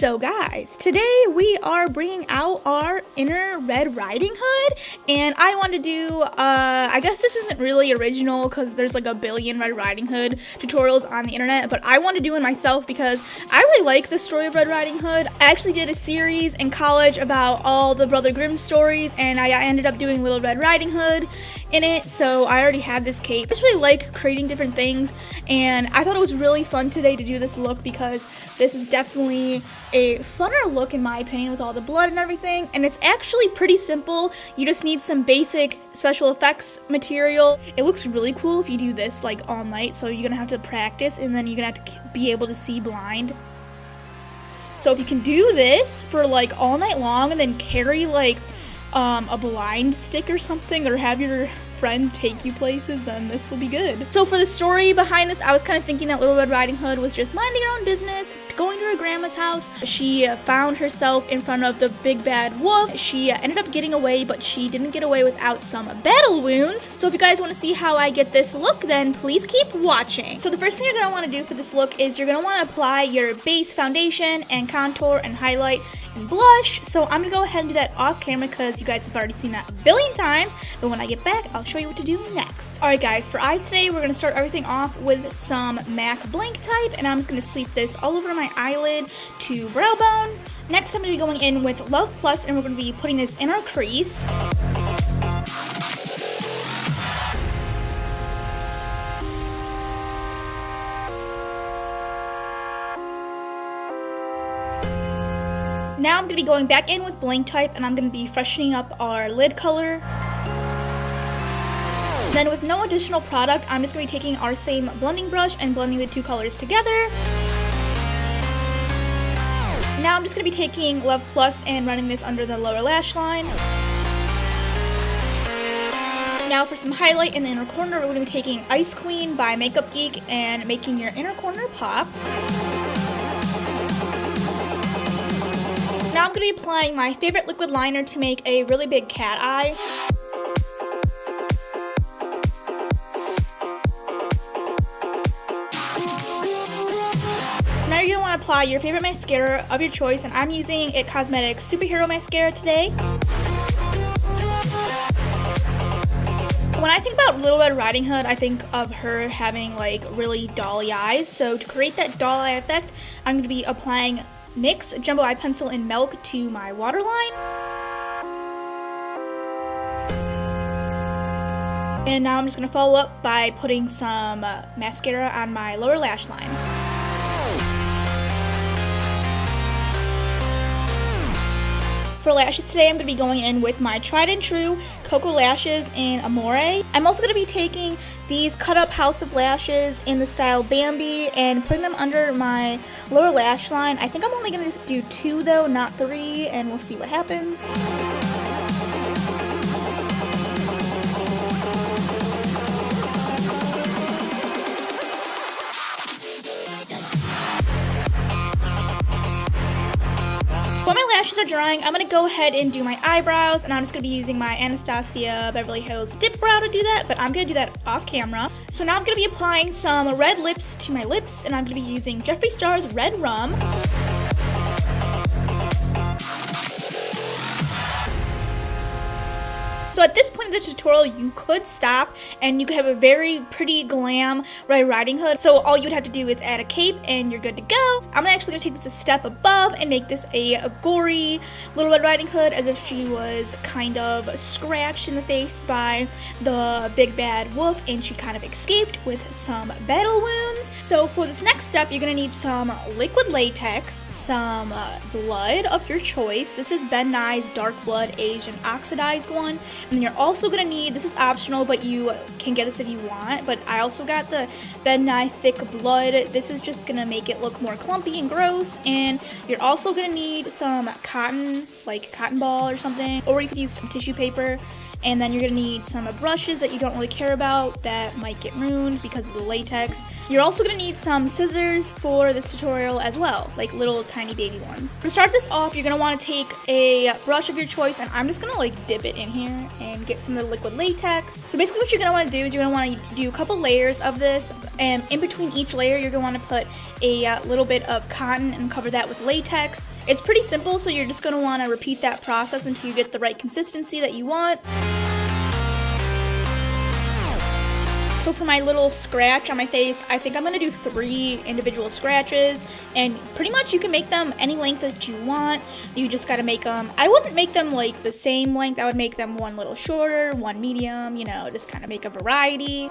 So guys, today we are bringing out our inner Red Riding Hood, and I want to do, I guess this isn't really original because there's like a billion Red Riding Hood tutorials on the internet, but I want to do it myself because I really like the story of Red Riding Hood. I actually did a series in college about all the Brother Grimm stories, and I ended up doing Little Red Riding Hood in it, so I already had this cape. I just really like creating different things, and I thought it was really fun today to do this look because this is definitely a funner look in my opinion with all the blood and everything, and it's actually pretty simple. You just need some basic special effects material. It looks really cool if you do this like all night, so you're gonna have to practice and then you're gonna have to be able to see blind. So if you can do this for like all night long and then carry like a blind stick or something, or have your friend take you places, then this will be good. So for the story behind this, I was kind of thinking that Little Red Riding Hood was just minding her own business, going to her grandma's house. She found herself in front of the big bad wolf. She ended up getting away, but she didn't get away without some battle wounds. So if you guys want to see how I get this look, then please keep watching. So the first thing you're going to want to do for this look is you're going to want to apply your base foundation and contour and highlight and blush. So I'm gonna go ahead and do that off camera because you guys have already seen that a billion times, but when I get back I'll show you what to do next. Alright guys, for eyes today we're gonna start everything off with some MAC Blanc Type, and I'm just gonna sweep this all over my eyelid to brow bone. Next I'm gonna be going in with Love Plus, and we're gonna be putting this in our crease. Now I'm going to be going back in with Blanc Type, and I'm going to be freshening up our lid color. Then with no additional product, I'm just going to be taking our same blending brush and blending the two colors together. Now I'm just going to be taking Love Plus and running this under the lower lash line. Now for some highlight in the inner corner, we're going to be taking Ice Queen by Makeup Geek and making your inner corner pop. Now I'm going to be applying my favorite liquid liner to make a really big cat eye. Now you're going to want to apply your favorite mascara of your choice, and I'm using It Cosmetics Superhero Mascara today. When I think about Little Red Riding Hood, I think of her having like really dolly eyes, so to create that doll eye effect, I'm going to be applying NYX Jumbo Eye Pencil in Milk to my waterline. And now I'm just going to follow up by putting some mascara on my lower lash line. For lashes today, I'm going to be going in with my tried and true Koko lashes in Amore. I'm also going to be taking these cut up House of Lashes in the style Bambi and putting them under my lower lash line. I think I'm only going to do 2 though, not 3, and we'll see what happens. While my lashes are drying, I'm going to go ahead and do my eyebrows, and I'm just going to be using my Anastasia Beverly Hills Dip Brow to do that, but I'm going to do that off camera. So now I'm going to be applying some red lips to my lips, and I'm going to be using Jeffree Star's Redrum. So at this point in the tutorial, you could stop and you could have a very pretty glam Red Riding Hood. So all you would have to do is add a cape and you're good to go. I'm actually going to take this a step above and make this a gory Little Red Riding Hood, as if she was kind of scratched in the face by the big bad wolf and she kind of escaped with some battle wounds. So for this next step, you're going to need some liquid latex, some blood of your choice. This is Ben Nye's Dark Blood Asian Oxidized one. And then you're also going to need, this is optional, but you can get this if you want, but I also got the Nye Thick Blood. This is just going to make it look more clumpy and gross. And you're also going to need some cotton, like cotton ball or something, or you could use some tissue paper. And then you're going to need some brushes that you don't really care about that might get ruined because of the latex. You're also going to need some scissors for this tutorial as well, like little tiny baby ones. To start this off, you're going to want to take a brush of your choice, and I'm just going to like dip it in here and get some of the liquid latex. So basically what you're going to want to do is you're going to want to do a couple layers of this, and in between each layer you're going to want to put a little bit of cotton and cover that with latex. It's pretty simple, so you're just going to want to repeat that process until you get the right consistency that you want. So for my little scratch on my face, I think I'm going to do 3 individual scratches, and pretty much you can make them any length that you want. You just got to make them, I wouldn't make them like the same length, I would make them one little shorter, one medium, you know, just kind of make a variety.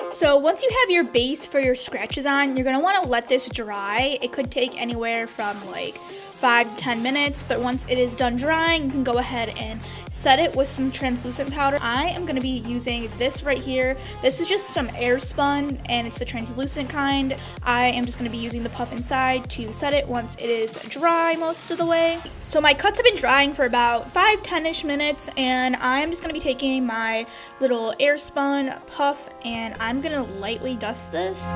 So once you have your base for your scratches on, you're going to want to let this dry. It could take anywhere from like 5 to 10 minutes, but once it is done drying, you can go ahead and set it with some translucent powder. I am going to be using this right here. This is just some air spun, and it's the translucent kind. I am just going to be using the puff inside to set it once it is dry most of the way. So my cuts have been drying for about 5-10ish minutes, and I'm just going to be taking my little air spun puff, and I'm going to lightly dust this.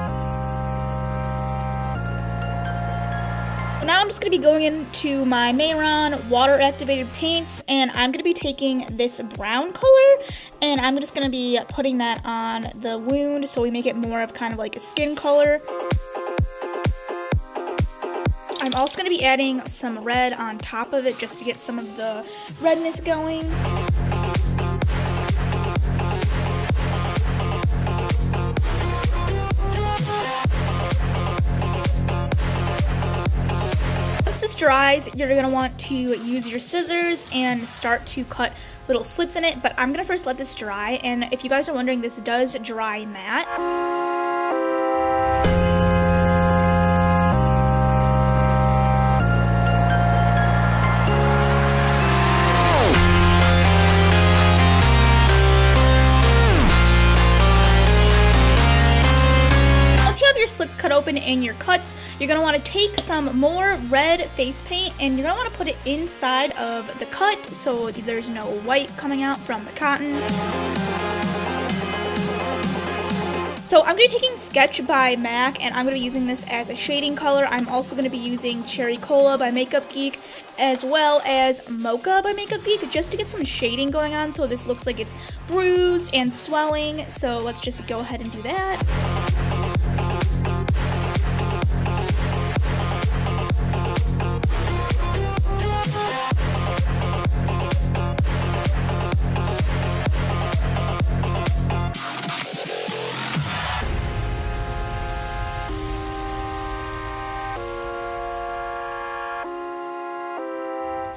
Now I'm just going to be going into my Mehron water activated paints, and I'm going to be taking this brown color, and I'm just going to be putting that on the wound so we make it more of kind of like a skin color. I'm also going to be adding some red on top of it just to get some of the redness going. Dries, you're going to want to use your scissors and start to cut little slits in it, but I'm going to first let this dry, and if you guys are wondering, this does dry matte. Slits cut open in your cuts, you're going to want to take some more red face paint, and you're going to want to put it inside of the cut so there's no white coming out from the cotton. So I'm going to be taking Sketch by MAC, and I'm going to be using this as a shading color. I'm also going to be using Cherry Cola by Makeup Geek, as well as Mocha by Makeup Geek, just to get some shading going on so this looks like it's bruised and swelling. So let's just go ahead and do that.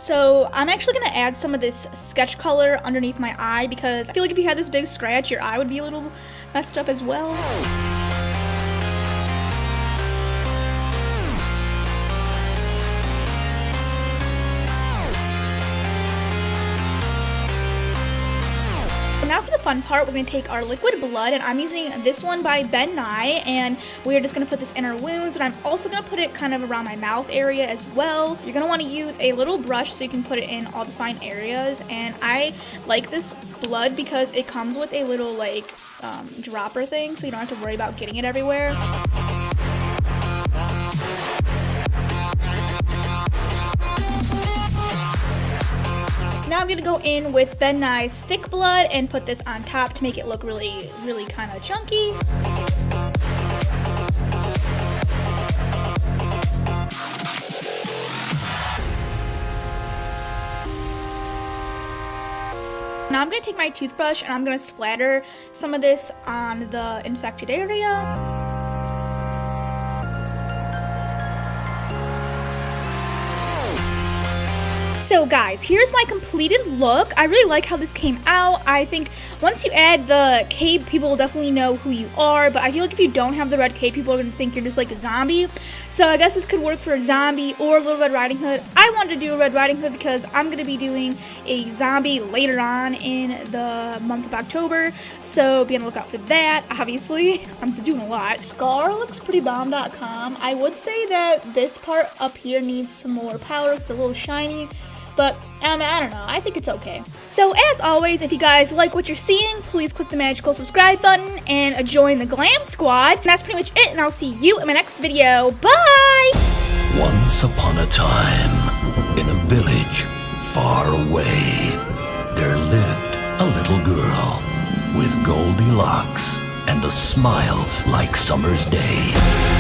So I'm actually going to add some of this sketch color underneath my eye, because I feel like if you had this big scratch, your eye would be a little messed up as well. Now for the fun part, we're going to take our liquid blood, and I'm using this one by Ben Nye, and we're just going to put this in our wounds, and I'm also going to put it kind of around my mouth area as well. You're going to want to use a little brush so you can put it in all the fine areas, and I like this blood because it comes with a little like dropper thing, so you don't have to worry about getting it everywhere. Now I'm going to go in with Ben Nye's Thick Blood and put this on top to make it look really, really kind of chunky. Now I'm going to take my toothbrush and I'm going to splatter some of this on the infected area. So guys, here's my completed look. I really like how this came out. I think once you add the cape, people will definitely know who you are, but I feel like if you don't have the red cape, people are going to think you're just like a zombie. So I guess this could work for a zombie or a Little Red Riding Hood. I wanted to do a Red Riding Hood because I'm going to be doing a zombie later on in the month of October, so be on the lookout for that, obviously. I'm doing a lot. Scar looks pretty bomb.com. I would say that this part up here needs some more powder. It's a little shiny. But, I don't know, I think it's okay. So, as always, if you guys like what you're seeing, please click the magical subscribe button and join the Glam Squad. And that's pretty much it, and I'll see you in my next video. Bye! Once upon a time, in a village far away, there lived a little girl with goldy locks and a smile like summer's day.